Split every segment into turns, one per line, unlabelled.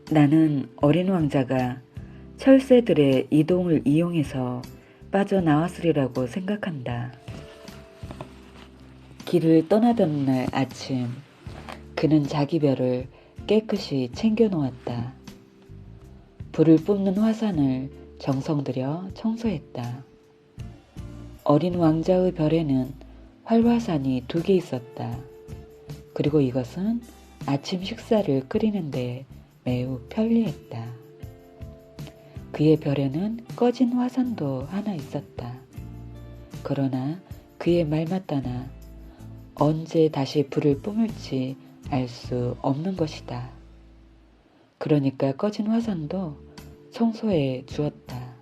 나는 어린 왕자가 철새들의 이동을 이용해서 빠져나왔으리라고 생각한다. 길을 떠나던 날 아침, 그는 자기 별을 깨끗이 챙겨 놓았다. 불을 뿜는 화산을 정성 들여 청소했다. 어린 왕자의 별에는 활화산이 2개 있었다. 그리고 이것은 아침 식사를 끓이는데 매우 편리했다. 그의 별에는 꺼진 화산도 하나 있었다. 그러나 그의 말마따나 언제 다시 불을 뿜을지 알 수 없는 것이다. 그러니까 꺼진 화산도 청소해 주었다.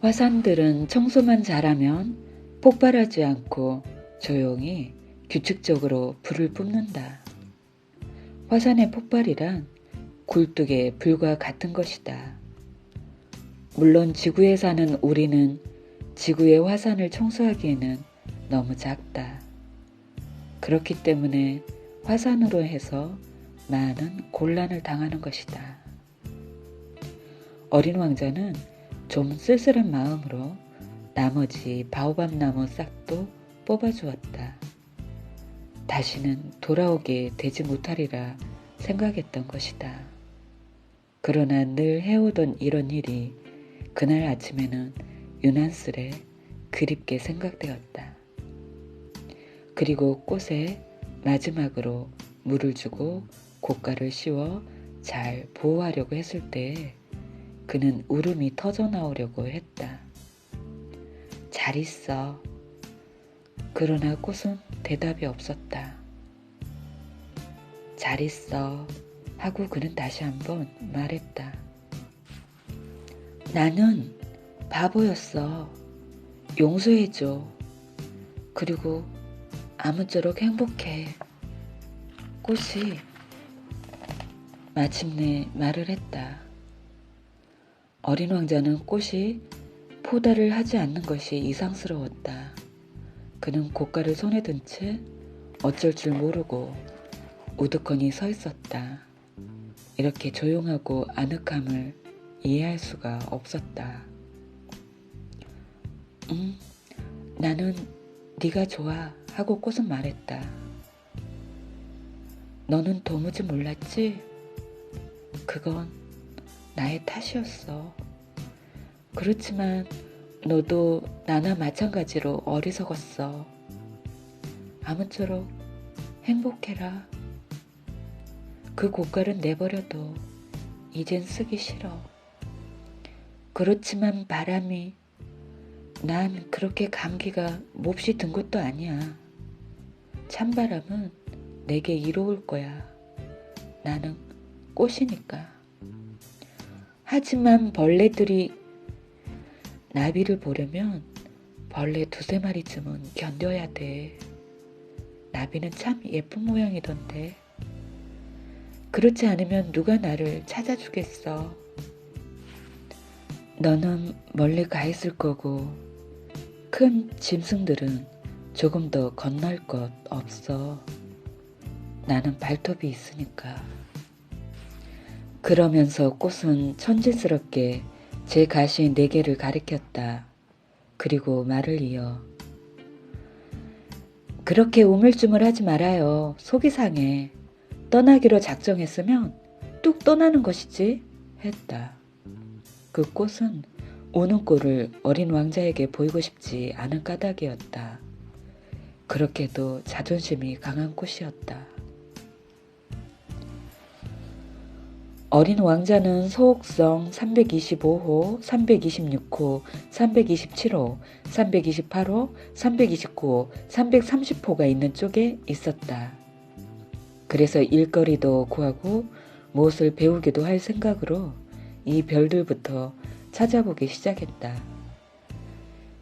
화산들은 청소만 잘하면 폭발하지 않고 조용히 규칙적으로 불을 뿜는다. 화산의 폭발이란 굴뚝의 불과 같은 것이다. 물론 지구에 사는 우리는 지구의 화산을 청소하기에는 너무 작다. 그렇기 때문에 화산으로 해서 많은 곤란을 당하는 것이다. 어린 왕자는 좀 쓸쓸한 마음으로 나머지 바오밥 나무 싹도 뽑아주었다. 다시는 돌아오게 되지 못하리라 생각했던 것이다. 그러나 늘 해오던 이런 일이 그날 아침에는 유난스레 그립게 생각되었다. 그리고 꽃에 마지막으로 물을 주고 고가를 씌워 잘 보호하려고 했을 때에 그는 울음이 터져 나오려고 했다. 잘 있어. 그러나 꽃은 대답이 없었다. 잘 있어 하고 그는 다시 한번 말했다. 나는 바보였어. 용서해줘. 그리고 아무쪼록 행복해. 꽃이 마침내 말을 했다. 어린 왕자는 꽃이 포달을 하지 않는 것이 이상스러웠다. 그는 고가를 손에 든 채 어쩔 줄 모르고 우두커니 서 있었다. 이렇게 조용하고 아늑함을 이해할 수가 없었다. 나는 네가 좋아 하고 꽃은 말했다. 너는 도무지 몰랐지? 그건 나의 탓이었어. 그렇지만 너도 나나 마찬가지로 어리석었어. 아무쪼록 행복해라. 그 고깔은 내버려둬. 이젠 쓰기 싫어. 그렇지만 바람이, 난 그렇게 감기가 몹시 든 것도 아니야. 찬바람은 내게 이로울 거야. 나는 꽃이니까. 하지만 벌레들이 나비를 보려면 벌레 2-3마리쯤은 견뎌야 돼. 나비는 참 예쁜 모양이던데. 그렇지 않으면 누가 나를 찾아주겠어. 너는 멀리 가 있을 거고 큰 짐승들은 조금 더 건널 것 없어. 나는 발톱이 있으니까. 그러면서 꽃은 천진스럽게 제 가시 4개를 가리켰다. 그리고 말을 이어 그렇게 우물쭈물하지 말아요. 속이 상해. 떠나기로 작정했으면 뚝 떠나는 것이지 했다. 그 꽃은 우는 꼴을 어린 왕자에게 보이고 싶지 않은 까닭이었다. 그렇게도 자존심이 강한 꽃이었다. 어린 왕자는 소옥성 325호, 326호, 327호, 328호, 329호, 330호가 있는 쪽에 있었다. 그래서 일거리도 구하고 무엇을 배우기도 할 생각으로 이 별들부터 찾아보기 시작했다.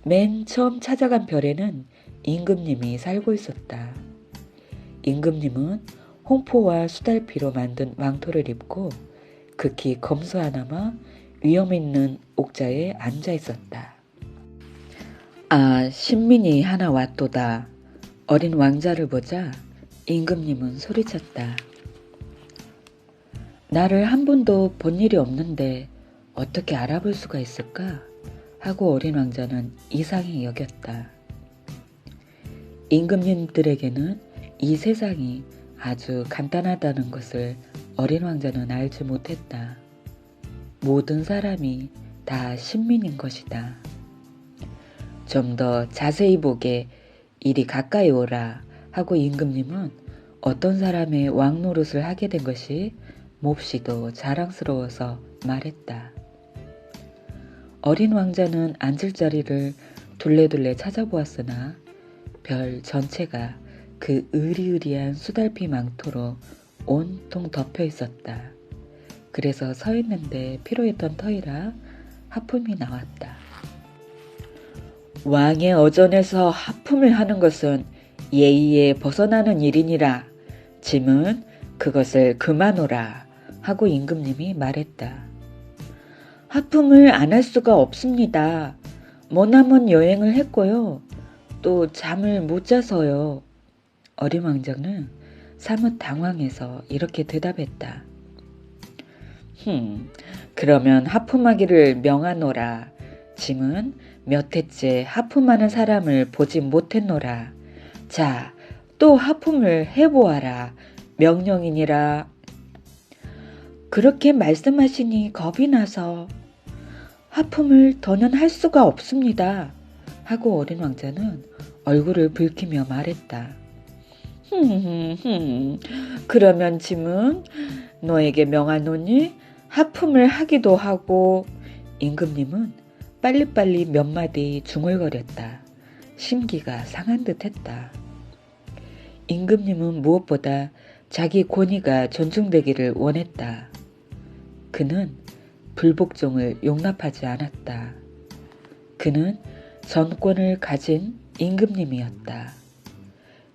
맨 처음 찾아간 별에는 임금님이 살고 있었다. 임금님은 홍포와 수달피로 만든 망토를 입고 극히 검소하나마 위험 있는 옥자에 앉아 있었다. 아, 신민이 하나 왔도다. 어린 왕자를 보자 임금님은 소리쳤다. 나를 한 번도 본 일이 없는데 어떻게 알아볼 수가 있을까? 하고 어린 왕자는 이상히 여겼다. 임금님들에게는 이 세상이 아주 간단하다는 것을 어린 왕자는 알지 못했다. 모든 사람이 다 신민인 것이다. 좀 더 자세히 보게 이리 가까이 오라 하고 임금님은 어떤 사람의 왕 노릇을 하게 된 것이 몹시도 자랑스러워서 말했다. 어린 왕자는 앉을 자리를 둘레둘레 찾아보았으나 별 전체가 그 으리으리한 수달피 망토로 온통 덮여 있었다. 그래서 서 있는데 필요했던 터이라 하품이 나왔다. 왕의 어전에서 하품을 하는 것은 예의에 벗어나는 일이니라. 짐은 그것을 그만오라 하고 임금님이 말했다. 하품을 안 할 수가 없습니다. 머나먼 여행을 했고요. 또 잠을 못 자서요. 어린 왕자는 사뭇 당황해서 이렇게 대답했다. 그러면 하품하기를 명하노라. 짐은 몇 해째 하품하는 사람을 보지 못했노라. 자, 또 하품을 해보아라. 명령이니라. 그렇게 말씀하시니 겁이 나서 하품을 더는 할 수가 없습니다. 하고 어린 왕자는 얼굴을 붉히며 말했다. 그러면 짐은 너에게 명하노니 하품을 하기도 하고. 임금님은 빨리빨리 몇 마디 중얼거렸다. 심기가 상한 듯 했다. 임금님은 무엇보다 자기 권위가 존중되기를 원했다. 그는 불복종을 용납하지 않았다. 그는 전권을 가진 임금님이었다.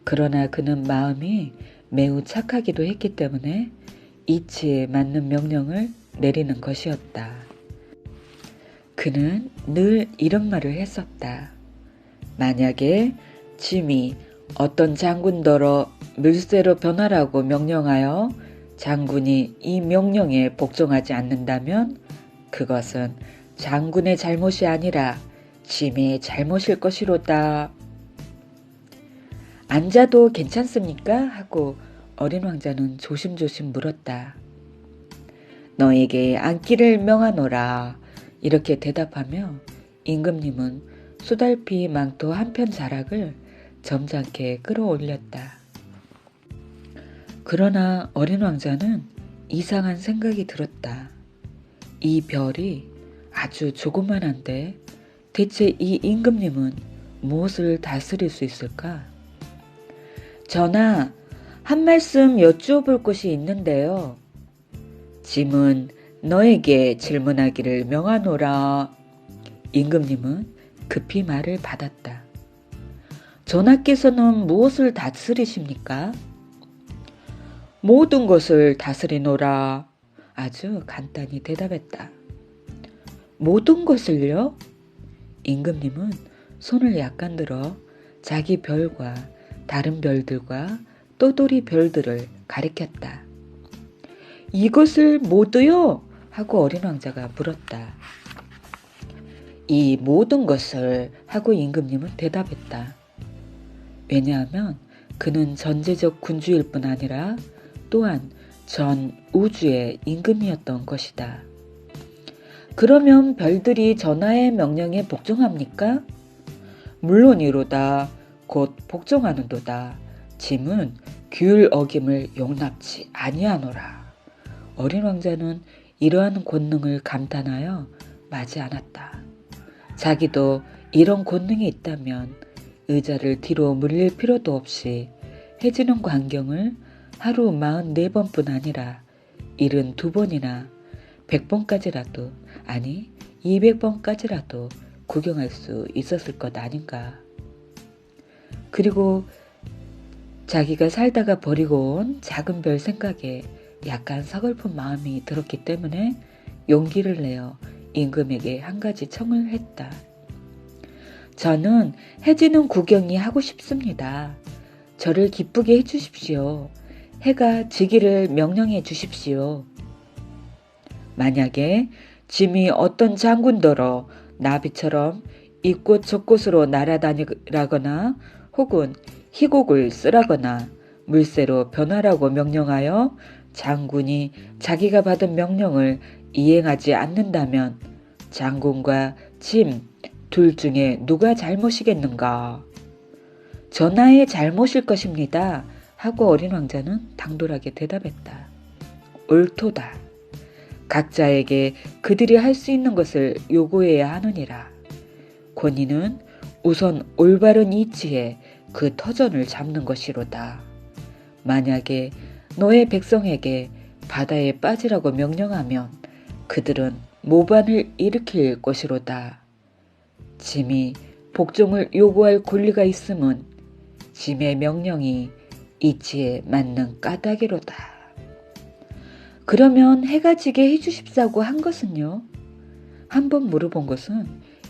그러나 그는 마음이 매우 착하기도 했기 때문에 이치에 맞는 명령을 내리는 것이었다. 그는 늘 이런 말을 했었다. 만약에 짐이 어떤 장군더러 물새로 변하라고 명령하여 장군이 이 명령에 복종하지 않는다면 그것은 장군의 잘못이 아니라 짐의 잘못일 것이로다. 앉아도 괜찮습니까? 하고 어린 왕자는 조심조심 물었다. 너에게 앉기를 명하노라. 이렇게 대답하며 임금님은 수달피 망토 한편 자락을 점잖게 끌어올렸다. 그러나 어린 왕자는 이상한 생각이 들었다. 이 별이 아주 조그만한데 대체 이 임금님은 무엇을 다스릴 수 있을까? 전하, 한 말씀 여쭈어볼 것이 있는데요. 짐은 너에게 질문하기를 명하노라. 임금님은 급히 말을 받았다. 전하께서는 무엇을 다스리십니까? 모든 것을 다스리노라. 아주 간단히 대답했다. 모든 것을요? 임금님은 손을 약간 들어 자기 별과 다른 별들과 떠돌이 별들을 가리켰다. 이것을 모두요? 하고 어린 왕자가 물었다. 이 모든 것을 하고 임금님은 대답했다. 왜냐하면 그는 전제적 군주일 뿐 아니라 또한 전 우주의 임금이었던 것이다. 그러면 별들이 전하의 명령에 복종합니까? 물론이로다. 곧 복종하는도다. 짐은 규율 어김을 용납치 아니하노라. 어린 왕자는 이러한 권능을 감탄하여 마지 않았다. 자기도 이런 권능이 있다면 의자를 뒤로 물릴 필요도 없이 해지는 광경을 하루 44번뿐 아니라 72번이나 100번까지라도 아니 200번까지라도 구경할 수 있었을 것 아닌가. 그리고 자기가 살다가 버리고 온 작은 별 생각에 약간 서글픈 마음이 들었기 때문에 용기를 내어 임금에게 한 가지 청을 했다. 저는 해지는 구경이 하고 싶습니다. 저를 기쁘게 해주십시오. 해가 지기를 명령해 주십시오. 만약에 짐이 어떤 장군더러 나비처럼 이곳 저곳으로 날아다니라거나 혹은 희곡을 쓰라거나 물새로 변하라고 명령하여 장군이 자기가 받은 명령을 이행하지 않는다면 장군과 짐 둘 중에 누가 잘못이겠는가? 전하의 잘못일 것입니다. 하고 어린 왕자는 당돌하게 대답했다. 옳도다. 각자에게 그들이 할 수 있는 것을 요구해야 하느니라. 권위는 우선 올바른 이치에 그 터전을 잡는 것이로다. 만약에 너의 백성에게 바다에 빠지라고 명령하면 그들은 모반을 일으킬 것이로다. 짐이 복종을 요구할 권리가 있음은 짐의 명령이 이치에 맞는 까닭이로다. 그러면 해가 지게 해주십사고 한 것은요? 한번 물어본 것은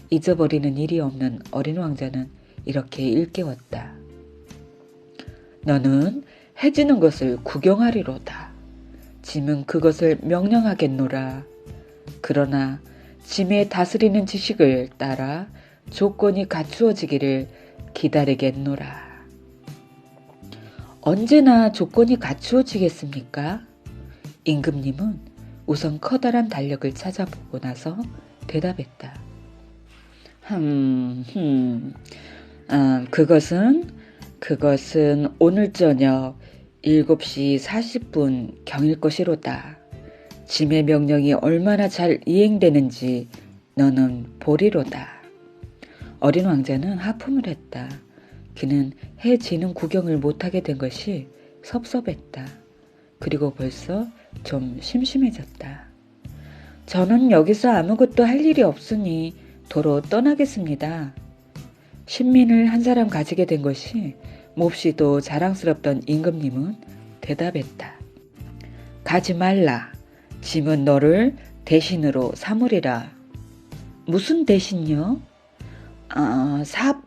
잊어버리는 일이 없는 어린 왕자는 이렇게 일깨웠다. 너는 해 지는 것을 구경하리로다. 짐은 그것을 명령하겠노라. 그러나 짐의 다스리는 지식을 따라 조건이 갖추어지기를 기다리겠노라. 언제나 조건이 갖추어지겠습니까? 임금님은 우선 커다란 달력을 찾아보고 나서 대답했다. 그것은 오늘 저녁 7시 40분 경일 것이로다. 짐의 명령이 얼마나 잘 이행되는지 너는 보리로다. 어린 왕자는 하품을 했다. 그는 해 지는 구경을 못하게 된 것이 섭섭했다. 그리고 벌써 좀 심심해졌다. 저는 여기서 아무것도 할 일이 없으니 도로 떠나겠습니다. 신민을 한 사람 가지게 된 것이 몹시도 자랑스럽던 임금님은 대답했다. 가지 말라. 짐은 너를 대신으로 삼으리라. 무슨 대신요?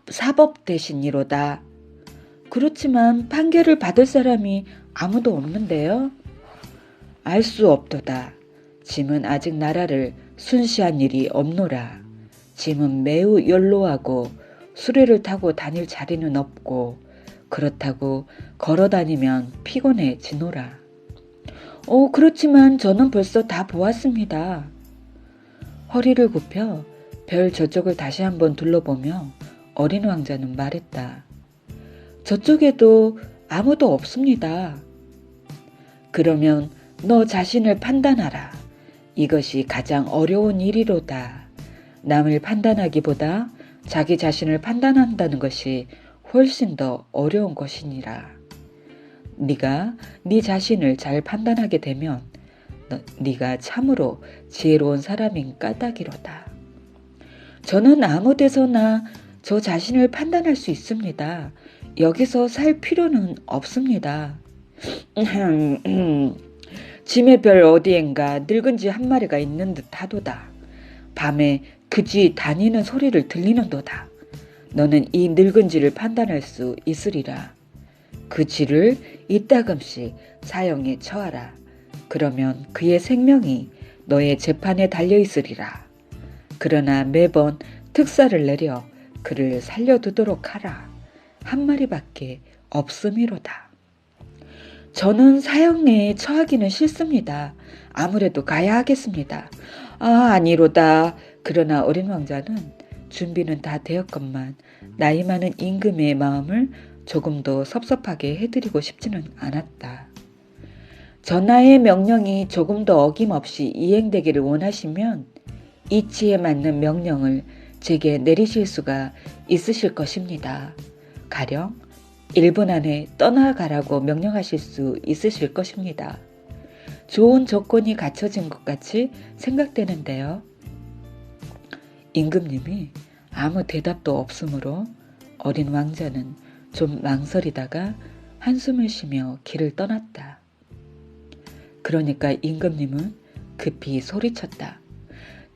사법 대신이로다. 그렇지만 판결을 받을 사람이 아무도 없는데요. 알 수 없도다. 짐은 아직 나라를 순시한 일이 없노라. 짐은 매우 연로하고 수레를 타고 다닐 자리는 없고 그렇다고 걸어 다니면 피곤해지노라. 그렇지만 저는 벌써 다 보았습니다. 허리를 굽혀 별 저쪽을 다시 한번 둘러보며 어린 왕자는 말했다. 저쪽에도 아무도 없습니다. 그러면 너 자신을 판단하라. 이것이 가장 어려운 일이로다. 남을 판단하기보다 자기 자신을 판단한다는 것이 훨씬 더 어려운 것이니라. 네가 네 자신을 잘 판단하게 되면 네가 참으로 지혜로운 사람인 까닭이로다. 저는 아무 데서나 저 자신을 판단할 수 있습니다. 여기서 살 필요는 없습니다. 짐의 별 어디엔가 늙은 쥐 한 마리가 있는 듯 하도다. 밤에 그 쥐 다니는 소리를 들리는도다. 너는 이 늙은 쥐를 판단할 수 있으리라. 그 쥐를 이따금씩 사형에 처하라. 그러면 그의 생명이 너의 재판에 달려있으리라. 그러나 매번 특사를 내려 그를 살려두도록 하라. 한 마리밖에 없음이로다. 저는 사형에 처하기는 싫습니다. 아무래도 가야 하겠습니다. 아니로다. 그러나 어린 왕자는 준비는 다 되었건만 나이 많은 임금의 마음을 조금도 섭섭하게 해드리고 싶지는 않았다. 전하의 명령이 조금 더 어김없이 이행되기를 원하시면 이치에 맞는 명령을 제게 내리실 수가 있으실 것입니다. 가령 1분 안에 떠나가라고 명령하실 수 있으실 것입니다. 좋은 조건이 갖춰진 것 같이 생각되는데요. 임금님이 아무 대답도 없으므로 어린 왕자는 좀 망설이다가 한숨을 쉬며 길을 떠났다. 그러니까 임금님은 급히 소리쳤다.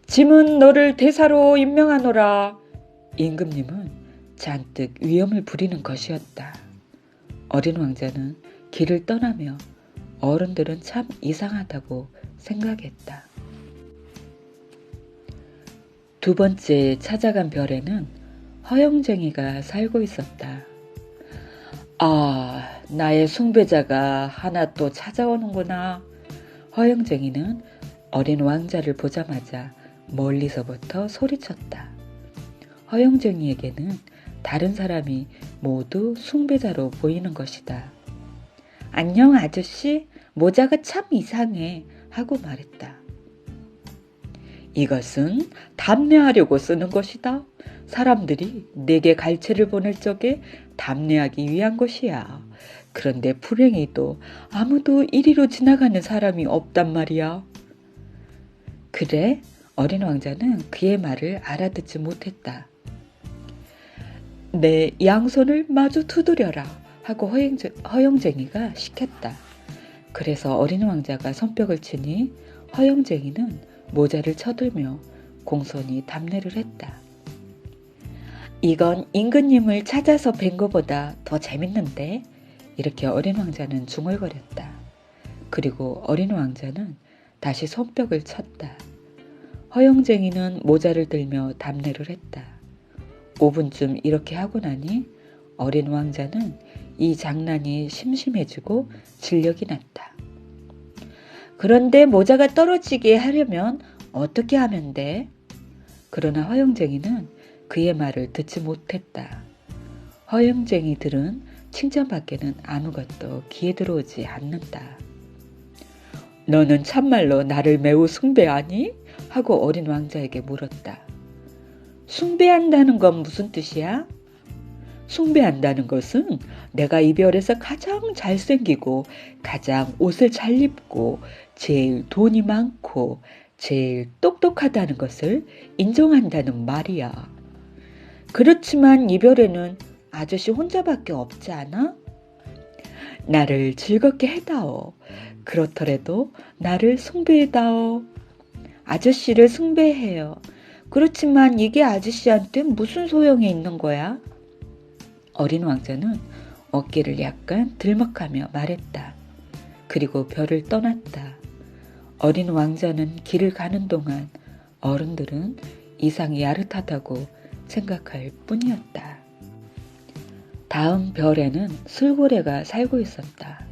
짐은 너를 대사로 임명하노라. 임금님은 잔뜩 위험을 부리는 것이었다. 어린 왕자는 길을 떠나며 어른들은 참 이상하다고 생각했다. 두 번째 찾아간 별에는 허영쟁이가 살고 있었다. 아, 나의 숭배자가 하나 또 찾아오는구나. 허영쟁이는 어린 왕자를 보자마자 멀리서부터 소리쳤다. 허영쟁이에게는 다른 사람이 모두 숭배자로 보이는 것이다. 안녕 아저씨, 모자가 참 이상해 하고 말했다. 이것은 답례하려고 쓰는 것이다. 사람들이 내게 갈채를 보낼 적에 답례하기 위한 것이야. 그런데 불행히도 아무도 이리로 지나가는 사람이 없단 말이야. 그래? 어린 왕자는 그의 말을 알아듣지 못했다. 내 양손을 마주 두드려라 하고 허영쟁이가 시켰다. 그래서 어린 왕자가 손뼉을 치니 허영쟁이는 모자를 쳐들며 공손히 답례를 했다. 이건 임금님을 찾아서 뵌 것보다 더 재밌는데? 이렇게 어린 왕자는 중얼거렸다. 그리고 어린 왕자는 다시 손뼉을 쳤다. 허영쟁이는 모자를 들며 답례를 했다. 5분쯤 이렇게 하고 나니 어린 왕자는 이 장난이 심심해지고 진력이 났다. 그런데 모자가 떨어지게 하려면 어떻게 하면 돼? 그러나 허영쟁이는 그의 말을 듣지 못했다. 허영쟁이들은 칭찬밖에는 아무것도 귀에 들어오지 않는다. 너는 참말로 나를 매우 숭배하니? 하고 어린 왕자에게 물었다. 숭배한다는 건 무슨 뜻이야? 숭배한다는 것은 내가 이 별에서 가장 잘생기고 가장 옷을 잘 입고 제일 돈이 많고 제일 똑똑하다는 것을 인정한다는 말이야. 그렇지만 이 별에는 아저씨 혼자밖에 없지 않아? 나를 즐겁게 해다오. 그렇더라도 나를 숭배해다오. 아저씨를 숭배해요. 그렇지만 이게 아저씨한테 무슨 소용이 있는 거야? 어린 왕자는 어깨를 약간 들먹하며 말했다. 그리고 별을 떠났다. 어린 왕자는 길을 가는 동안 어른들은 이상이 야릇하다고 생각할 뿐이었다. 다음 별에는 술고래가 살고 있었다.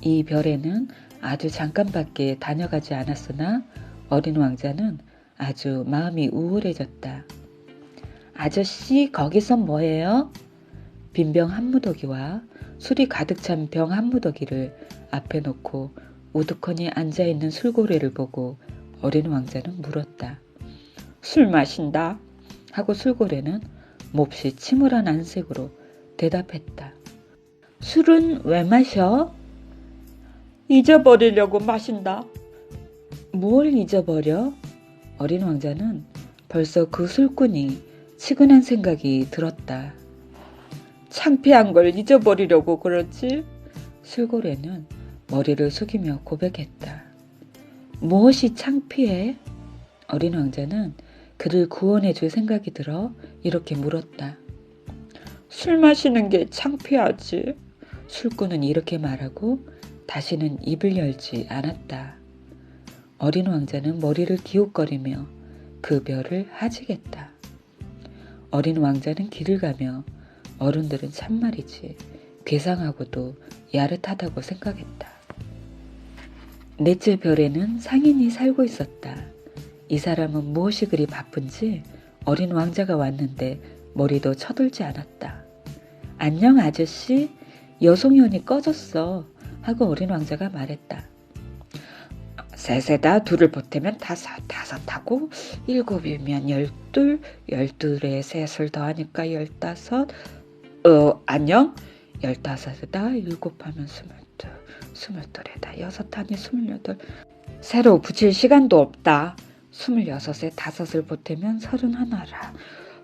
이 별에는 아주 잠깐밖에 다녀가지 않았으나 어린 왕자는 아주 마음이 우울해졌다. 아저씨, 거기서 뭐해요? 빈병 한 무더기와 술이 가득 찬 병 한 무더기를 앞에 놓고 우두커니 앉아있는 술고래를 보고 어린 왕자는 물었다. 술 마신다 하고 술고래는 몹시 침울한 안색으로 대답했다. 술은 왜 마셔? 잊어버리려고 마신다. 뭘 잊어버려? 어린 왕자는 벌써 그 술꾼이 치근한 생각이 들었다. 창피한 걸 잊어버리려고 그러지? 술고래는 머리를 숙이며 고백했다. 무엇이 창피해? 어린 왕자는 그를 구원해 줄 생각이 들어 이렇게 물었다. 술 마시는 게 창피하지. 술꾼은 이렇게 말하고 다시는 입을 열지 않았다. 어린 왕자는 머리를 기웃거리며 그 별을 하직했다. 어린 왕자는 길을 가며 어른들은 참말이지 괴상하고도 야릇하다고 생각했다. 넷째 별에는 상인이 살고 있었다. 이 사람은 무엇이 그리 바쁜지 어린 왕자가 왔는데 머리도 쳐들지 않았다. 안녕 아저씨, 여송연이 꺼졌어 하고 어린 왕자가 말했다. 셋에다 둘을 보태면 다섯하고 일곱이면 열둘, 열둘에 셋을 더하니까 열다섯. 안녕? 열다섯에다 일곱하면 스물둘, 스물둘에다 여섯하니 스물여덟. 새로 붙일 시간도 없다. 26에 다섯을 보태면 31라.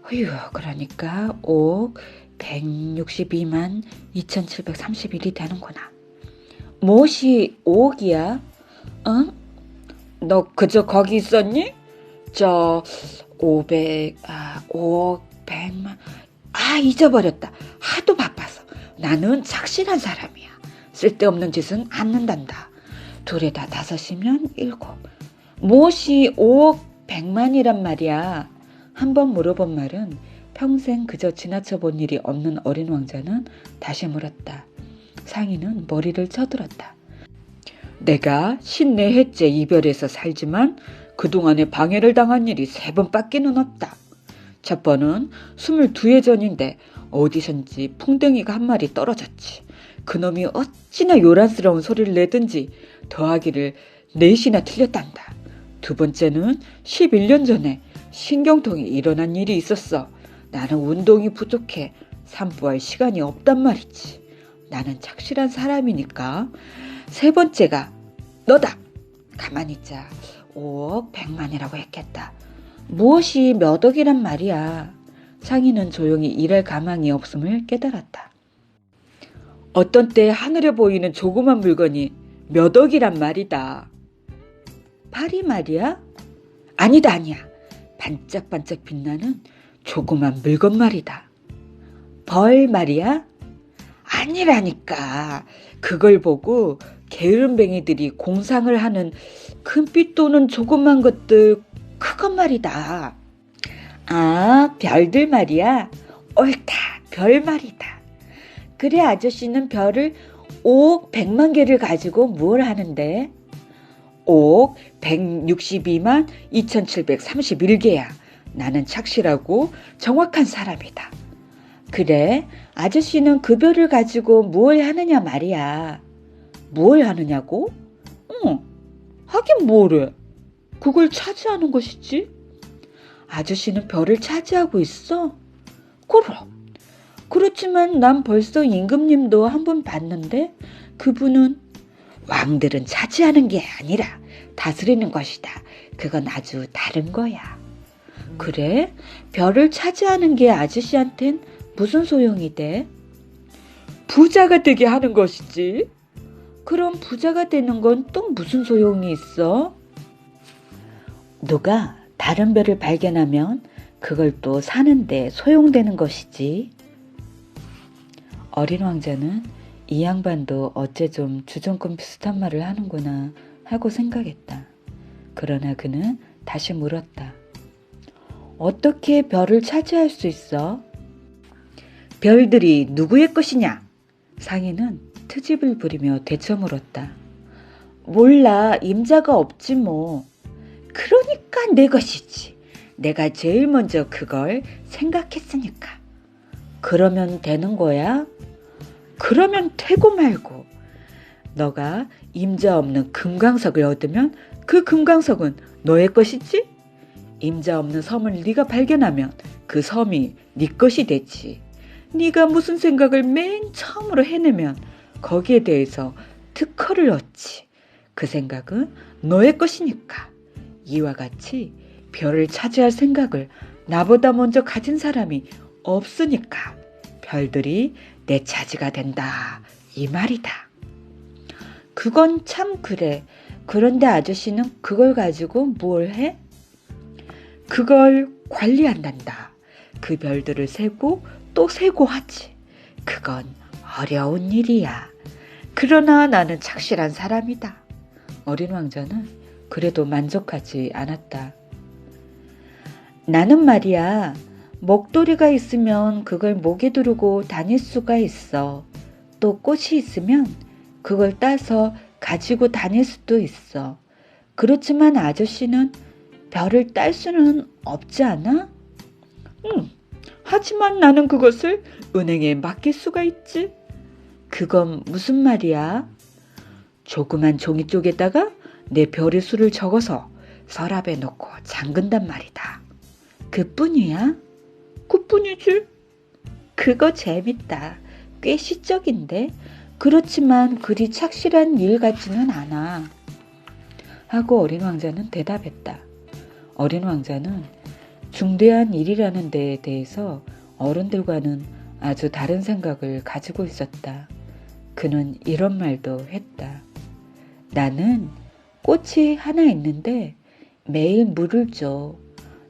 휴, 그러니까 5억 162만 2731이 되는구나. 무엇이 5억이야? 응? 너 그저 거기 있었니? 저 5억 100만. 잊어버렸다. 하도 바빠서. 나는 착실한 사람이야. 쓸데없는 짓은 않는단다. 둘에다 다섯이면 7. 무엇이 5억 100만이란 말이야. 한 번 물어본 말은 평생 그저 지나쳐 본 일이 없는 어린 왕자는 다시 물었다. 상인은 머리를 쳐들었다. 내가 54해째 이별해서 살지만 그동안에 방해를 당한 일이 3번밖에는 없다. 첫 번은 22해 전인데 어디선지 풍뎅이가 한 마리 떨어졌지. 그놈이 어찌나 요란스러운 소리를 내든지 더하기를 4시나 틀렸단다. 두 번째는 11년 전에 신경통이 일어난 일이 있었어. 나는 운동이 부족해 산부할 시간이 없단 말이지. 나는 착실한 사람이니까. 세 번째가 너다. 가만히 있자. 5억 100만이라고 했겠다. 무엇이 몇 억이란 말이야. 상인은 조용히 일할 가망이 없음을 깨달았다. 어떤 때 하늘에 보이는 조그만 물건이 몇 억이란 말이다. 파리 말이야? 아니다 아니야. 반짝반짝 빛나는 조그만 물건 말이다. 벌 말이야? 아니라니까. 그걸 보고 게으름뱅이들이 공상을 하는 금빛 도는 조그만 것들, 그것 말이다. 아, 별들 말이야? 옳다, 별 말이다. 그래, 아저씨는 별을 5억 100만 개를 가지고 뭘 하는데? 5억 162만 2731개야. 나는 착실하고 정확한 사람이다. 그래, 아저씨는 그 별을 가지고 뭘 하느냐 말이야. 뭘 하느냐고? 하긴 뭐래. 그걸 차지하는 것이지. 아저씨는 별을 차지하고 있어? 그럼. 그렇지만 난 벌써 임금님도 한 번 봤는데 그분은 왕들은 차지하는 게 아니라 다스리는 것이다. 그건 아주 다른 거야. 그래? 별을 차지하는 게 아저씨한텐 무슨 소용이 돼? 부자가 되게 하는 것이지. 그럼 부자가 되는 건 또 무슨 소용이 있어? 누가 다른 별을 발견하면 그걸 또 사는데 소용되는 것이지. 어린 왕자는 이 양반도 어째 좀 주정권 비슷한 말을 하는구나 하고 생각했다. 그러나 그는 다시 물었다. 어떻게 별을 차지할 수 있어? 별들이 누구의 것이냐? 상인은 트집을 부리며 되쳐 물었다. 몰라, 임자가 없지 뭐. 그러니까 내 것이지. 내가 제일 먼저 그걸 생각했으니까. 그러면 되는 거야? 그러면 되고 말고. 너가 임자 없는 금강석을 얻으면 그 금강석은 너의 것이지? 임자 없는 섬을 네가 발견하면 그 섬이 네 것이 되지. 네가 무슨 생각을 맨 처음으로 해내면 거기에 대해서 특허를 얻지. 그 생각은 너의 것이니까. 이와 같이 별을 차지할 생각을 나보다 먼저 가진 사람이 없으니까 별들이 내 차지가 된다. 이 말이다. 그건 참 그래. 그런데 아저씨는 그걸 가지고 뭘 해? 그걸 관리한단다. 그 별들을 세고 또 세고 하지. 그건 어려운 일이야. 그러나 나는 착실한 사람이다. 어린 왕자는 그래도 만족하지 않았다. 나는 말이야, 먹도리가 있으면 그걸 목에 두르고 다닐 수가 있어. 또 꽃이 있으면 그걸 따서 가지고 다닐 수도 있어. 그렇지만 아저씨는 별을 딸 수는 없지 않아? 하지만 나는 그것을 은행에 맡길 수가 있지. 그건 무슨 말이야? 조그만 종이 쪽에다가 내 별의 수를 적어서 서랍에 넣고 잠근단 말이다. 그뿐이야? 그뿐이지. 그거 재밌다. 꽤 시적인데 그렇지만 그리 착실한 일 같지는 않아. 하고 어린 왕자는 대답했다. 어린 왕자는 중대한 일이라는 데에 대해서 어른들과는 아주 다른 생각을 가지고 있었다. 그는 이런 말도 했다. 나는 꽃이 하나 있는데 매일 물을 줘.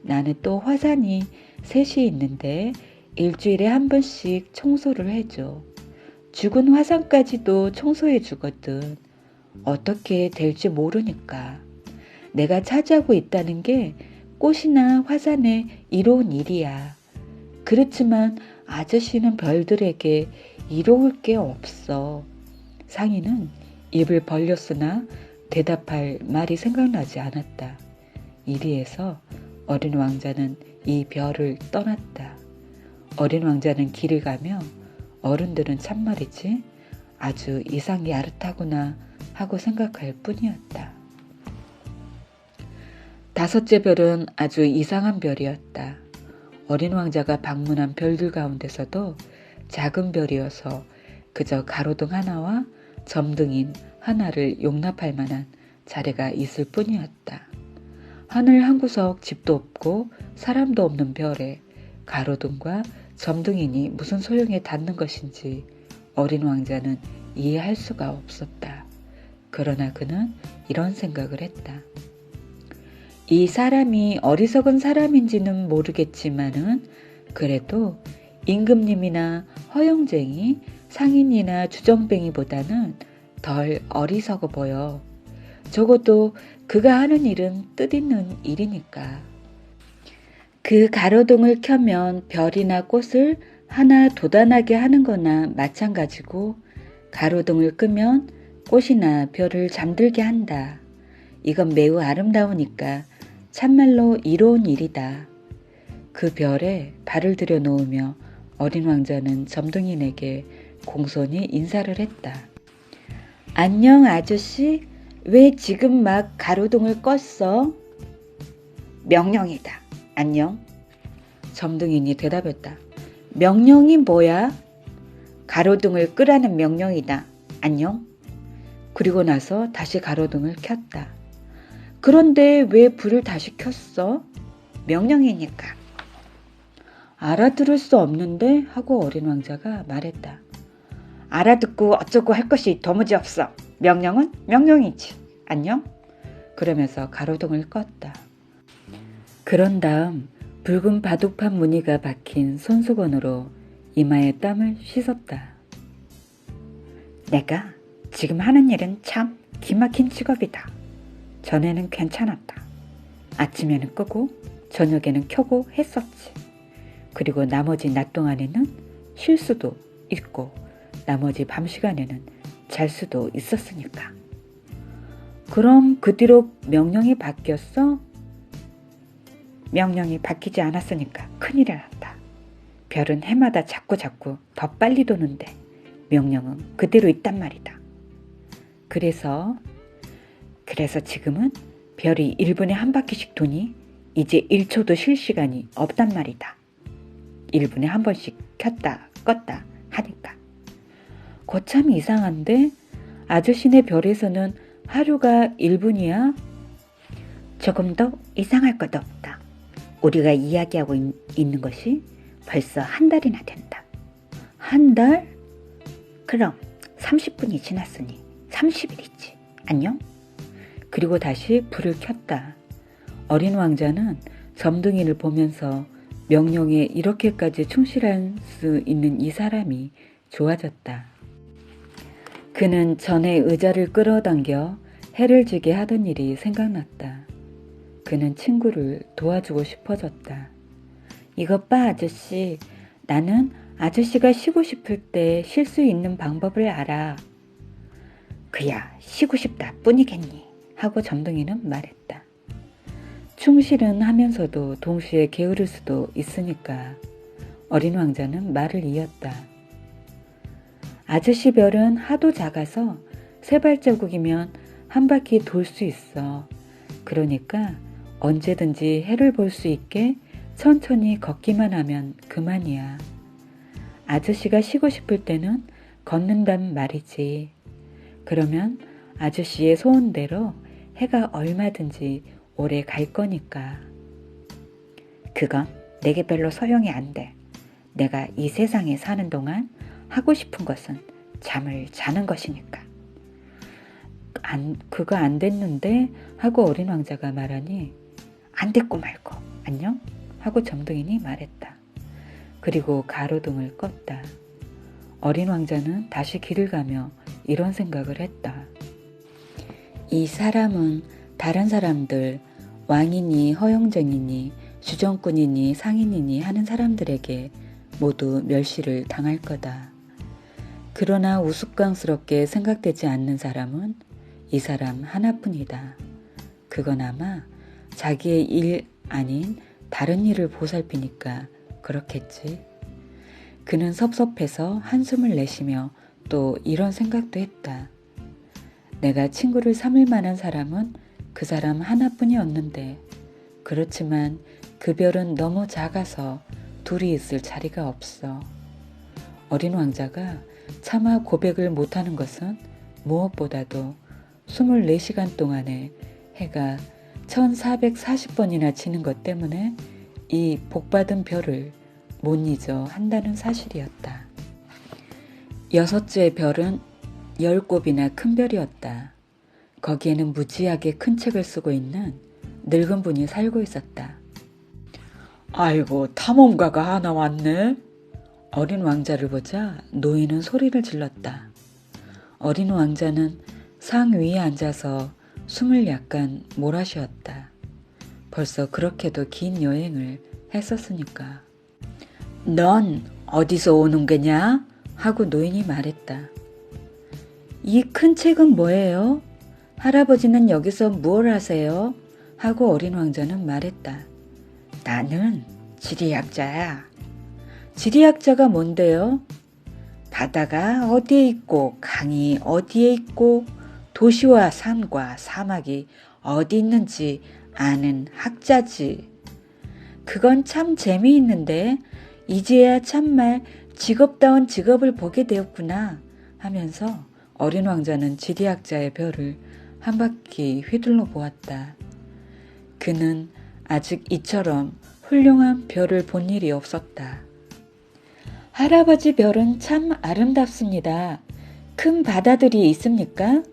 나는 또 화산이 셋이 있는데 일주일에 한 번씩 청소를 해줘. 죽은 화산까지도 청소해 주거든. 어떻게 될지 모르니까. 내가 차지하고 있다는 게 꽃이나 화산에 이로운 일이야. 그렇지만 아저씨는 별들에게 이로울 게 없어. 상인은 입을 벌렸으나 대답할 말이 생각나지 않았다. 이리에서 어린 왕자는 이 별을 떠났다. 어린 왕자는 길을 가며 어른들은 참말이지 아주 이상이 야릇하구나 하고 생각할 뿐이었다. 다섯째 별은 아주 이상한 별이었다. 어린 왕자가 방문한 별들 가운데서도 작은 별이어서 그저 가로등 하나와 점등인 하나를 용납할 만한 자리가 있을 뿐이었다. 하늘 한 구석 집도 없고 사람도 없는 별에 가로등과 점등인이 무슨 소용에 닿는 것인지 어린 왕자는 이해할 수가 없었다. 그러나 그는 이런 생각을 했다. 이 사람이 어리석은 사람인지는 모르겠지만은 그래도 임금님이나 허영쟁이, 상인이나 주정뱅이보다는 덜 어리석어 보여. 적어도 그가 하는 일은 뜻있는 일이니까. 그 가로등을 켜면 별이나 꽃을 하나 돋아나게 하는 거나 마찬가지고 가로등을 끄면 꽃이나 별을 잠들게 한다. 이건 매우 아름다우니까 참말로 이로운 일이다. 그 별에 발을 들여 놓으며 어린 왕자는 점등인에게 공손히 인사를 했다. 안녕 아저씨, 왜 지금 막 가로등을 껐어? 명령이다. 안녕. 점등인이 대답했다. 명령이 뭐야? 가로등을 끄라는 명령이다. 안녕. 그리고 나서 다시 가로등을 켰다. 그런데 왜 불을 다시 켰어? 명령이니까. 알아들을 수 없는데 하고 어린 왕자가 말했다. 알아듣고 어쩌고 할 것이 도무지 없어. 명령은 명령이지. 안녕. 그러면서 가로등을 껐다. 그런 다음 붉은 바둑판 무늬가 박힌 손수건으로 이마에 땀을 씻었다. 내가 지금 하는 일은 참 기막힌 직업이다. 전에는 괜찮았다. 아침에는 끄고 저녁에는 켜고 했었지. 그리고 나머지 낮 동안에는 쉴 수도 있고 나머지 밤 시간에는 잘 수도 있었으니까. 그럼 그 뒤로 명령이 바뀌었어? 명령이 바뀌지 않았으니까 큰일이 났다. 별은 해마다 자꾸 더 빨리 도는데 명령은 그대로 있단 말이다. 그래서 지금은 별이 1분에 한 바퀴씩 도니 이제 1초도 쉴 시간이 없단 말이다. 1분에 한 번씩 켰다 껐다 하니까. 거참 이상한데 아저씨네 별에서는 하루가 1분이야? 조금 더 이상할 것도 없다. 우리가 이야기하고 있는 것이 벌써 한 달이나 된다. 한 달? 그럼 30분이 지났으니 30일이지. 안녕? 그리고 다시 불을 켰다. 어린 왕자는 점등이를 보면서 명령에 이렇게까지 충실할 수 있는 이 사람이 좋아졌다. 그는 전에 의자를 끌어당겨 해를 지게 하던 일이 생각났다. 그는 친구를 도와주고 싶어졌다. 이것 봐 아저씨, 나는 아저씨가 쉬고 싶을 때 쉴 수 있는 방법을 알아. 그야 쉬고 싶다 뿐이겠니? 하고 점등이는 말했다. 충실은 하면서도 동시에 게으를 수도 있으니까 어린 왕자는 말을 이었다. 아저씨 별은 하도 작아서 3발자국이면 한 바퀴 돌 수 있어. 그러니까 언제든지 해를 볼 수 있게 천천히 걷기만 하면 그만이야. 아저씨가 쉬고 싶을 때는 걷는단 말이지. 그러면 아저씨의 소원대로 해가 얼마든지 오래 갈 거니까. 그건 내게 별로 소용이 안 돼. 내가 이 세상에 사는 동안 하고 싶은 것은 잠을 자는 것이니까. 그거 안 됐는데 하고 어린 왕자가 말하니 안 됐고 말고 안녕? 하고 점등인이 말했다. 그리고 가로등을 껐다. 어린 왕자는 다시 길을 가며 이런 생각을 했다. 이 사람은 다른 사람들, 왕이니 허영쟁이니 주정꾼이니 상인이니 하는 사람들에게 모두 멸시를 당할 거다. 그러나 우스꽝스럽게 생각되지 않는 사람은 이 사람 하나뿐이다. 그건 아마 자기의 일 아닌 다른 일을 보살피니까 그렇겠지. 그는 섭섭해서 한숨을 내쉬며 또 이런 생각도 했다. 내가 친구를 삼을 만한 사람은 그 사람 하나뿐이었는데, 그렇지만 그 별은 너무 작아서 둘이 있을 자리가 없어. 어린 왕자가 차마 고백을 못하는 것은 무엇보다도 24시간 동안에 해가 1440번이나 지는 것 때문에 이 복받은 별을 못 잊어 한다는 사실이었다. 여섯째 별은 10곱이나 큰 별이었다. 거기에는 무지하게 큰 책을 쓰고 있는 늙은 분이 살고 있었다. 아이고, 탐험가가 하나 왔네. 어린 왕자를 보자 노인은 소리를 질렀다. 어린 왕자는 상 위에 앉아서 숨을 약간 몰아쉬었다. 벌써 그렇게도 긴 여행을 했었으니까. 넌 어디서 오는 거냐? 하고 노인이 말했다. 이 큰 책은 뭐예요? 할아버지는 여기서 무엇을 하세요? 하고 어린 왕자는 말했다. 나는 지리학자야. 지리학자가 뭔데요? 바다가 어디에 있고 강이 어디에 있고 도시와 산과 사막이 어디 있는지 아는 학자지. 그건 참 재미있는데 이제야 참말 직업다운 직업을 보게 되었구나 하면서 어린 왕자는 지리학자의 별을 한 바퀴 휘둘러 보았다. 그는 아직 이처럼 훌륭한 별을 본 일이 없었다. 할아버지 별은 참 아름답습니다. 큰 바다들이 있습니까?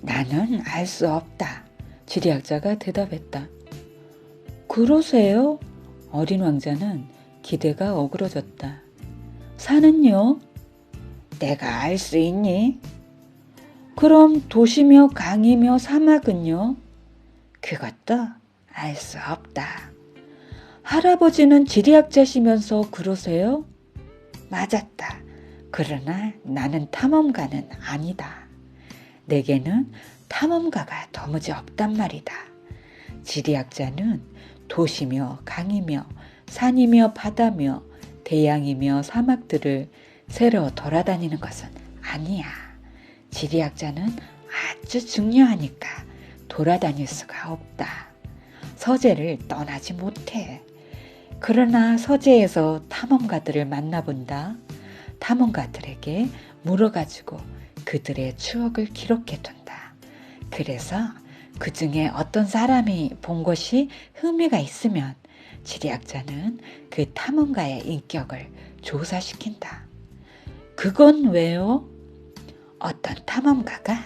나는 알 수 없다. 지리학자가 대답했다. 그러세요? 어린 왕자는 기대가 어그러졌다. 산은요? 내가 알 수 있니? 그럼 도시며 강이며 사막은요? 그것도 알 수 없다. 할아버지는 지리학자시면서 그러세요? 맞았다. 그러나 나는 탐험가는 아니다. 내게는 탐험가가 도무지 없단 말이다. 지리학자는 도시며 강이며 산이며 바다며 대양이며 사막들을 새로 돌아다니는 것은 아니야. 지리학자는 아주 중요하니까 돌아다닐 수가 없다. 서재를 떠나지 못해. 그러나 서재에서 탐험가들을 만나본다. 탐험가들에게 물어가지고 그들의 추억을 기록해둔다. 그래서 그 중에 어떤 사람이 본 것이 흥미가 있으면 지리학자는 그 탐험가의 인격을 조사시킨다. 그건 왜요? 어떤 탐험가가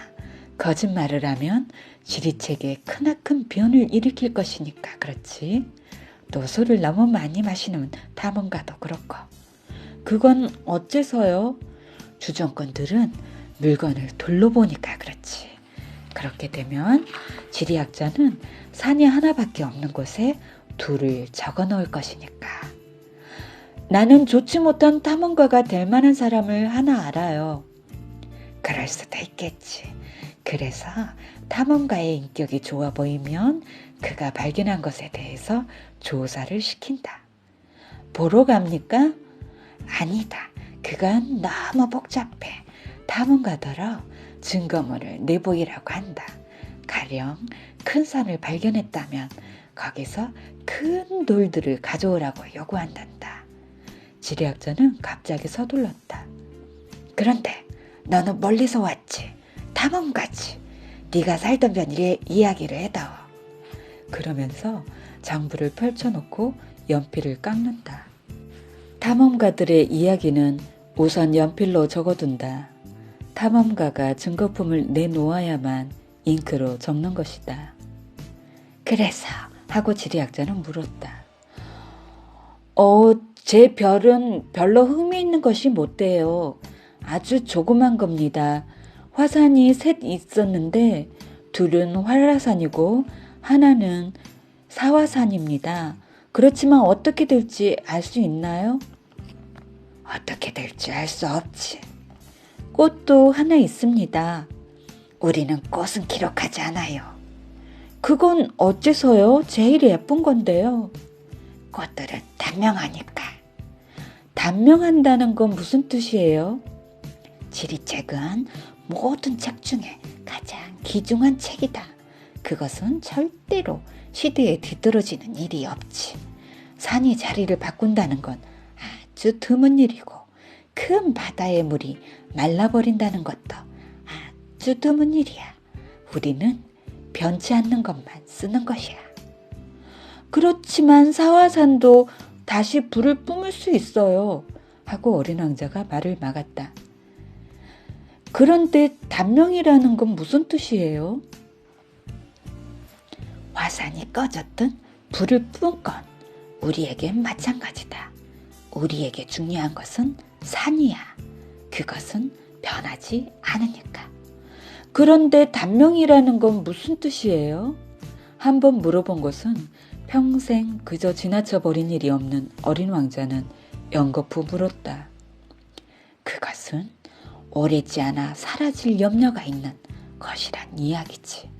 거짓말을 하면 지리책에 크나큰 변을 일으킬 것이니까 그렇지. 또 술을 너무 많이 마시는 탐험가도 그렇고. 그건 어째서요? 주정꾼들은 물건을 둘러 보니까 그렇지. 그렇게 되면 지리학자는 산이 하나밖에 없는 곳에 둘을 적어 놓을 것이니까. 나는 좋지 못한 탐험가가 될 만한 사람을 하나 알아요. 그럴 수도 있겠지. 그래서 탐험가의 인격이 좋아 보이면 그가 발견한 것에 대해서 조사를 시킨다. 보러 갑니까? 아니다. 그건 너무 복잡해. 탐험가더러 증거물을 내보이라고 한다. 가령 큰 산을 발견했다면 거기서 큰 돌들을 가져오라고 요구한단다. 지리학자는 갑자기 서둘렀다. 그런데 너는 멀리서 왔지. 탐험가지. 네가 살던 변의 이야기를 해다오. 그러면서 장부를 펼쳐놓고 연필을 깎는다. 탐험가들의 이야기는 우선 연필로 적어둔다. 탐험가가 증거품을 내놓아야만 잉크로 적는 것이다. 그래서 하고 지리학자는 물었다. 제 별은 별로 흥미있는 것이 못 돼요. 아주 조그만 겁니다. 화산이 셋 있었는데 둘은 활화산이고 하나는 사화산입니다. 그렇지만 어떻게 될지 알 수 있나요? 어떻게 될지 알 수 없지. 꽃도 하나 있습니다. 우리는 꽃은 기록하지 않아요. 그건 어째서요? 제일 예쁜 건데요. 꽃들은 단명하니까. 단명한다는 건 무슨 뜻이에요? 지리책은 모든 책 중에 가장 귀중한 책이다. 그것은 절대로 시대에 뒤떨어지는 일이 없지. 산이 자리를 바꾼다는 건 아주 드문 일이고, 큰 바다의 물이 말라버린다는 것도 아주 드문 일이야. 우리는 변치 않는 것만 쓰는 것이야. 그렇지만 사화산도 다시 불을 뿜을 수 있어요. 하고 어린 왕자가 말을 막았다. 그런데 단명이라는 건 무슨 뜻이에요? 화산이 꺼졌든 불을 뿜건 우리에겐 마찬가지다. 우리에게 중요한 것은 산이야. 그것은 변하지 않으니까. 그런데 단명이라는 건 무슨 뜻이에요? 한번 물어본 것은 평생 그저 지나쳐 버린 일이 없는 어린 왕자는 연거푸 물었다. 그것은 오래지 않아 사라질 염려가 있는 것이란 이야기지.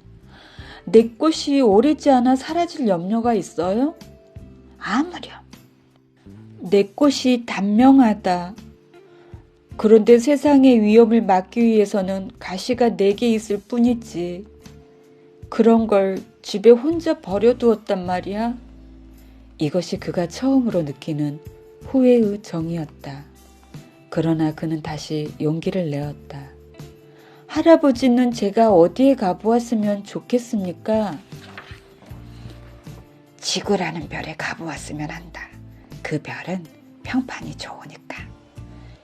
내 꽃이 오래지 않아 사라질 염려가 있어요? 아무렴. 내 꽃이 단명하다. 그런데 세상의 위험을 막기 위해서는 가시가 4개 있을 뿐이지. 그런 걸 집에 혼자 버려두었단 말이야. 이것이 그가 처음으로 느끼는 후회의 정이었다. 그러나 그는 다시 용기를 내었다. 할아버지는 제가 어디에 가보았으면 좋겠습니까? 지구라는 별에 가보았으면 한다. 그 별은 평판이 좋으니까.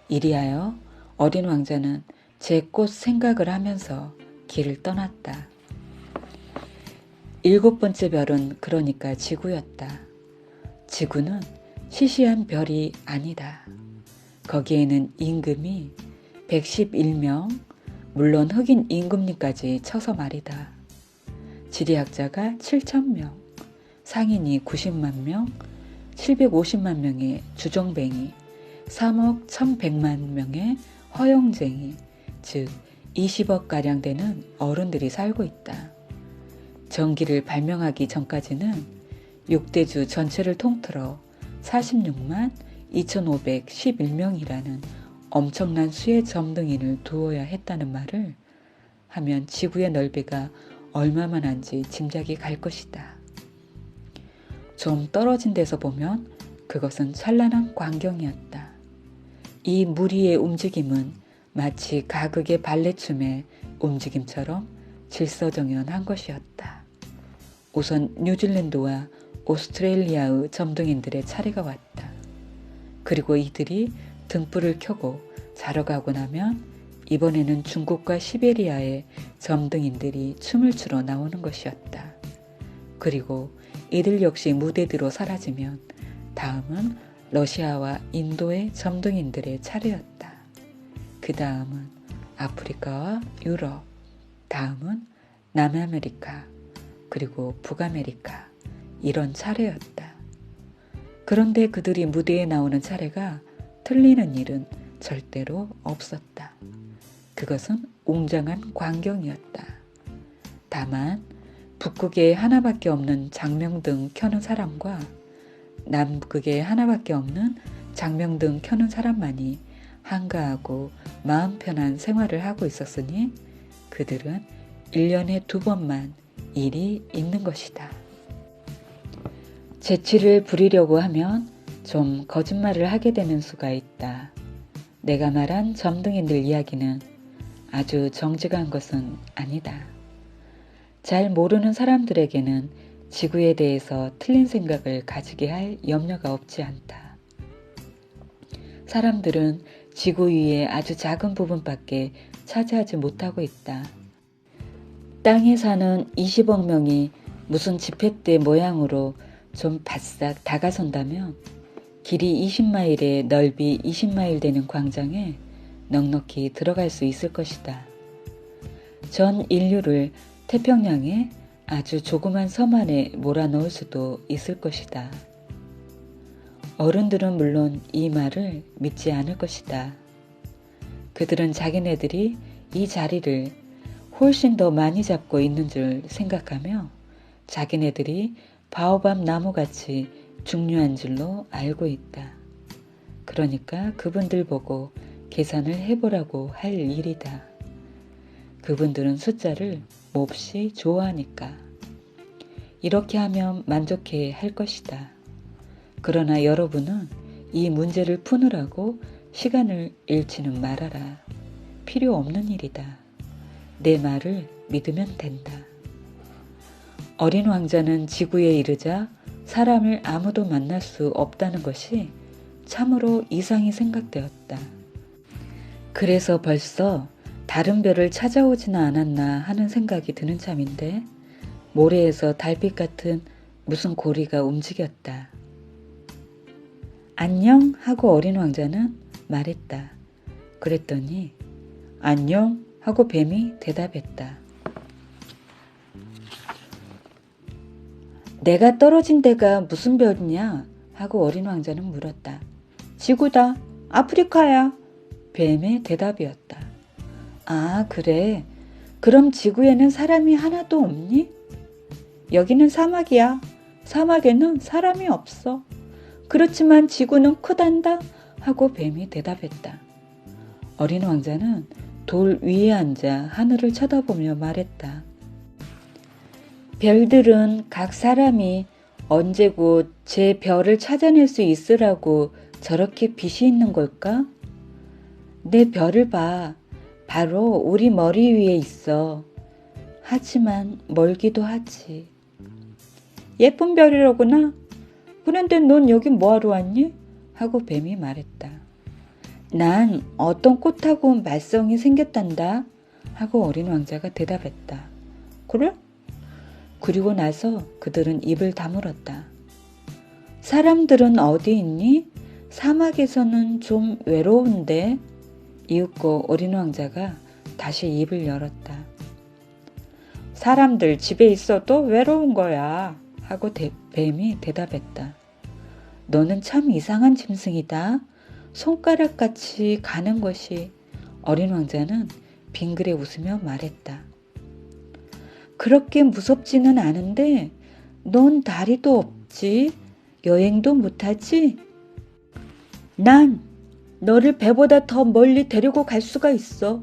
이리하여 어린 왕자는 제 꽃 생각을 하면서 길을 떠났다. 7번째 별은 그러니까 지구였다. 지구는 시시한 별이 아니다. 거기에는 임금이 111명, 물론 흑인 임금님까지 쳐서 말이다. 지리학자가 7,000명, 상인이 90만 명, 750만 명의 주정뱅이, 3억 1,100만 명의 허용쟁이, 즉 20억가량 되는 어른들이 살고 있다. 전기를 발명하기 전까지는 6대주 전체를 통틀어 46만 2,511명이라는 엄청난 수의 점등인을 두어야 했다는 말을 하면 지구의 넓이가 얼마만한지 짐작이 갈 것이다. 좀 떨어진 데서 보면 그것은 찬란한 광경이었다. 이 무리의 움직임은 마치 가극의 발레춤의 움직임처럼 질서정연한 것이었다. 우선 뉴질랜드와 오스트레일리아의 점등인들의 차례가 왔다. 그리고 이들이 등불을 켜고 자러 가고 나면 이번에는 중국과 시베리아의 점등인들이 춤을 추러 나오는 것이었다. 그리고 이들 역시 무대 뒤로 사라지면 다음은 러시아와 인도의 점등인들의 차례였다. 그 다음은 아프리카와 유럽, 다음은 남아메리카, 그리고 북아메리카, 이런 차례였다. 그런데 그들이 무대에 나오는 차례가 틀리는 일은 절대로 없었다. 그것은 웅장한 광경이었다. 다만 북극에 하나밖에 없는 장명등 켜는 사람과 남극에 하나밖에 없는 장명등 켜는 사람만이 한가하고 마음 편한 생활을 하고 있었으니 그들은 1년에 2번만 일이 있는 것이다. 재치를 부리려고 하면 좀 거짓말을 하게 되는 수가 있다. 내가 말한 점등인들 이야기는 아주 정직한 것은 아니다. 잘 모르는 사람들에게는 지구에 대해서 틀린 생각을 가지게 할 염려가 없지 않다. 사람들은 지구 위의 아주 작은 부분밖에 차지하지 못하고 있다. 땅에 사는 20억 명이 무슨 지폐대 모양으로 좀 바싹 다가선다면 길이 20마일에 넓이 20마일 되는 광장에 넉넉히 들어갈 수 있을 것이다. 전 인류를 태평양에 아주 조그만 섬 안에 몰아넣을 수도 있을 것이다. 어른들은 물론 이 말을 믿지 않을 것이다. 그들은 자기네들이 이 자리를 훨씬 더 많이 잡고 있는 줄 생각하며 자기네들이 바오밥 나무같이 중요한 줄로 알고 있다. 그러니까 그분들 보고 계산을 해보라고 할 일이다. 그분들은 숫자를 몹시 좋아하니까. 이렇게 하면 만족해 할 것이다. 그러나 여러분은 이 문제를 푸느라고 시간을 잃지는 말아라. 필요 없는 일이다. 내 말을 믿으면 된다. 어린 왕자는 지구에 이르자 사람을 아무도 만날 수 없다는 것이 참으로 이상히 생각되었다. 그래서 벌써 다른 별을 찾아오지는 않았나 하는 생각이 드는 참인데 모래에서 달빛 같은 무슨 고리가 움직였다. 안녕 하고 어린 왕자는 말했다. 그랬더니 안녕 하고 뱀이 대답했다. 내가 떨어진 데가 무슨 별이냐 하고 어린 왕자는 물었다. 지구다. 아프리카야. 뱀의 대답이었다. 아, 그래. 그럼 지구에는 사람이 하나도 없니? 여기는 사막이야. 사막에는 사람이 없어. 그렇지만 지구는 크단다 하고 뱀이 대답했다. 어린 왕자는 돌 위에 앉아 하늘을 쳐다보며 말했다. 별들은 각 사람이 언제 곧 제 별을 찾아낼 수 있으라고 저렇게 빛이 있는 걸까? 내 별을 봐. 바로 우리 머리 위에 있어. 하지만 멀기도 하지. 예쁜 별이로구나. 그런데 넌 여기 뭐하러 왔니? 하고 뱀이 말했다. 난 어떤 꽃하고 말썽이 생겼단다. 하고 어린 왕자가 대답했다. 그래? 그리고 나서 그들은 입을 다물었다. 사람들은 어디 있니? 사막에서는 좀 외로운데. 이윽고 어린 왕자가 다시 입을 열었다. 사람들 집에 있어도 외로운 거야. 하고 뱀이 대답했다. 너는 참 이상한 짐승이다. 손가락같이 가는 것이. 어린 왕자는 빙그레 웃으며 말했다. 그렇게 무섭지는 않은데 넌 다리도 없지. 여행도 못하지. 난 너를 배보다 더 멀리 데리고 갈 수가 있어.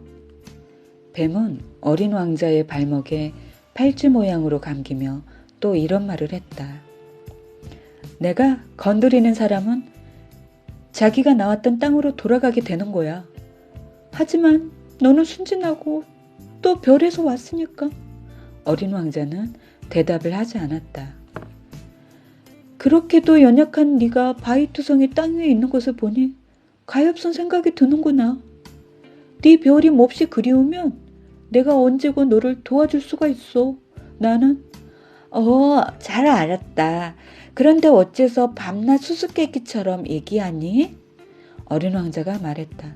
뱀은 어린 왕자의 발목에 팔찌 모양으로 감기며 또 이런 말을 했다. 내가 건드리는 사람은 자기가 나왔던 땅으로 돌아가게 되는 거야. 하지만 너는 순진하고 또 별에서 왔으니까. 어린 왕자는 대답을 하지 않았다. 그렇게도 연약한 네가 바위투성이 땅 위에 있는 것을 보니 가엾은 생각이 드는구나. 네 별이 몹시 그리우면 내가 언제고 너를 도와줄 수가 있어. 나는 잘 알았다. 그런데 어째서 밤낮 수수께끼처럼 얘기하니? 어린 왕자가 말했다.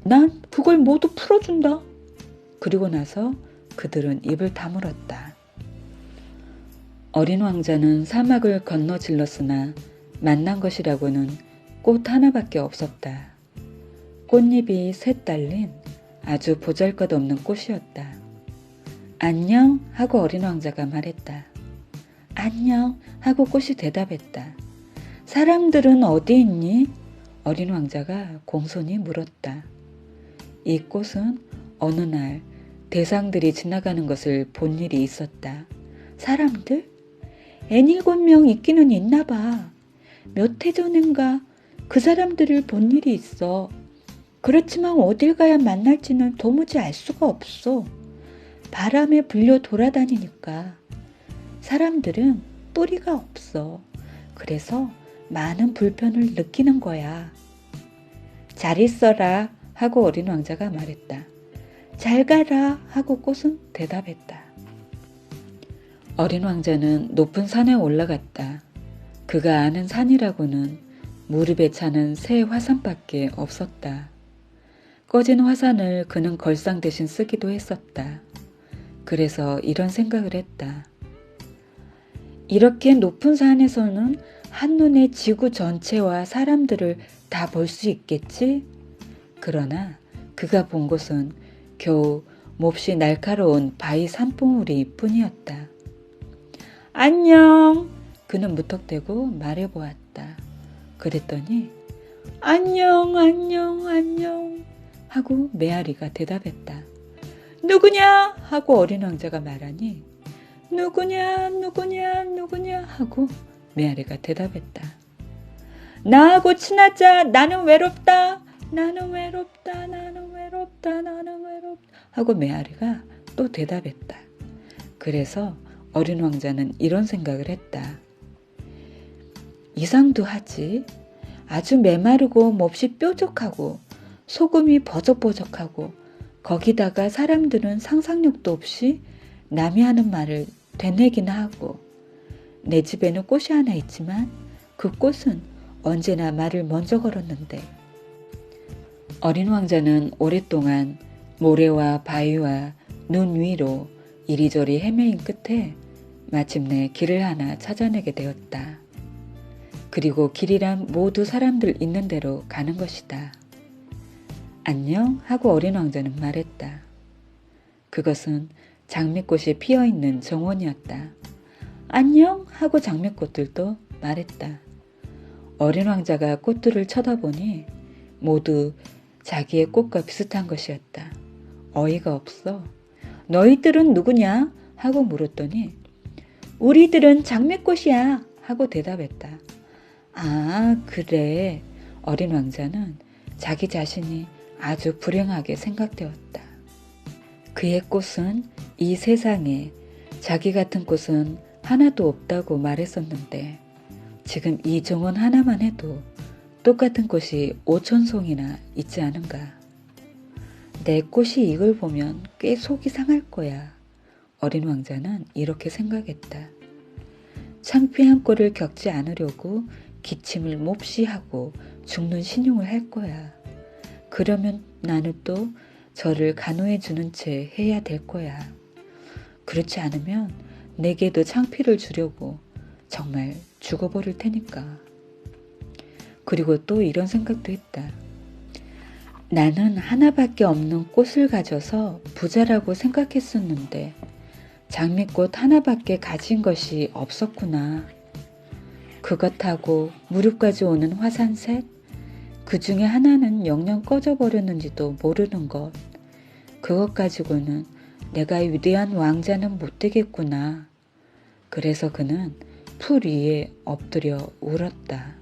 난 그걸 모두 풀어준다. 그리고 나서 그들은 입을 다물었다. 어린 왕자는 사막을 건너질렀으나 만난 것이라고는 꽃 하나밖에 없었다. 꽃잎이 셋 달린 아주 보잘것없는 꽃이었다. 안녕 하고 어린 왕자가 말했다. 안녕 하고 꽃이 대답했다. 사람들은 어디 있니? 어린 왕자가 공손히 물었다. 이 꽃은 어느 날 대상들이 지나가는 것을 본 일이 있었다. 사람들? N7명 있기는 있나 봐. 몇 해 전인가 그 사람들을 본 일이 있어. 그렇지만 어딜 가야 만날지는 도무지 알 수가 없어. 바람에 불려 돌아다니니까. 사람들은 뿌리가 없어. 그래서 많은 불편을 느끼는 거야. 잘 있어라 하고 어린 왕자가 말했다. 잘 가라 하고 꽃은 대답했다. 어린 왕자는 높은 산에 올라갔다. 그가 아는 산이라고는 무릎에 차는 새 화산밖에 없었다. 꺼진 화산을 그는 걸상 대신 쓰기도 했었다. 그래서 이런 생각을 했다. 이렇게 높은 산에서는 한눈에 지구 전체와 사람들을 다 볼 수 있겠지? 그러나 그가 본 것은 겨우 몹시 날카로운 바위 산봉우리 뿐이었다. 안녕! 그는 무턱대고 말해보았다. 그랬더니 안녕 안녕 안녕 하고 메아리가 대답했다. 누구냐? 하고 어린 왕자가 말하니 누구냐 누구냐 누구냐 하고 메아리가 대답했다. 나하고 친하자. 나는 외롭다. 나는 외롭다. 나는 외롭다. 나는 외롭다 하고 메아리가 또 대답했다. 그래서 어린 왕자는 이런 생각을 했다. 이상도 하지. 아주 메마르고 몹시 뾰족하고 소금이 버석버석하고 거기다가 사람들은 상상력도 없이 남이 하는 말을 되뇌기나 하고 내 집에는 꽃이 하나 있지만 그 꽃은 언제나 말을 먼저 걸었는데 어린 왕자는 오랫동안 모래와 바위와 눈 위로 이리저리 헤매인 끝에 마침내 길을 하나 찾아내게 되었다. 그리고 길이란 모두 사람들 있는 대로 가는 것이다. 안녕 하고 어린 왕자는 말했다. 그것은 장미꽃이 피어있는 정원이었다. 안녕 하고 장미꽃들도 말했다. 어린 왕자가 꽃들을 쳐다보니 모두 자기의 꽃과 비슷한 것이었다. 어이가 없어. 너희들은 누구냐? 하고 물었더니 우리들은 장미꽃이야 하고 대답했다. 아, 그래. 어린 왕자는 자기 자신이 아주 불행하게 생각되었다. 그의 꽃은 이 세상에 자기 같은 꽃은 하나도 없다고 말했었는데 지금 이 정원 하나만 해도 똑같은 꽃이 5,000송이나 있지 않은가. 내 꽃이 이걸 보면 꽤 속이 상할 거야. 어린 왕자는 이렇게 생각했다. 창피한 꼴을 겪지 않으려고 기침을 몹시 하고 죽는 신용을 할 거야. 그러면 나는 또 저를 간호해 주는 채 해야 될 거야. 그렇지 않으면 내게도 창피를 주려고 정말 죽어버릴 테니까. 그리고 또 이런 생각도 했다. 나는 하나밖에 없는 꽃을 가져서 부자라고 생각했었는데 장미꽃 하나밖에 가진 것이 없었구나. 그것하고 무릎까지 오는 화산색, 그 중에 하나는 영영 꺼져버렸는지도 모르는 것. 그것 가지고는 내가 위대한 왕자는 못 되겠구나. 그래서 그는 풀 위에 엎드려 울었다.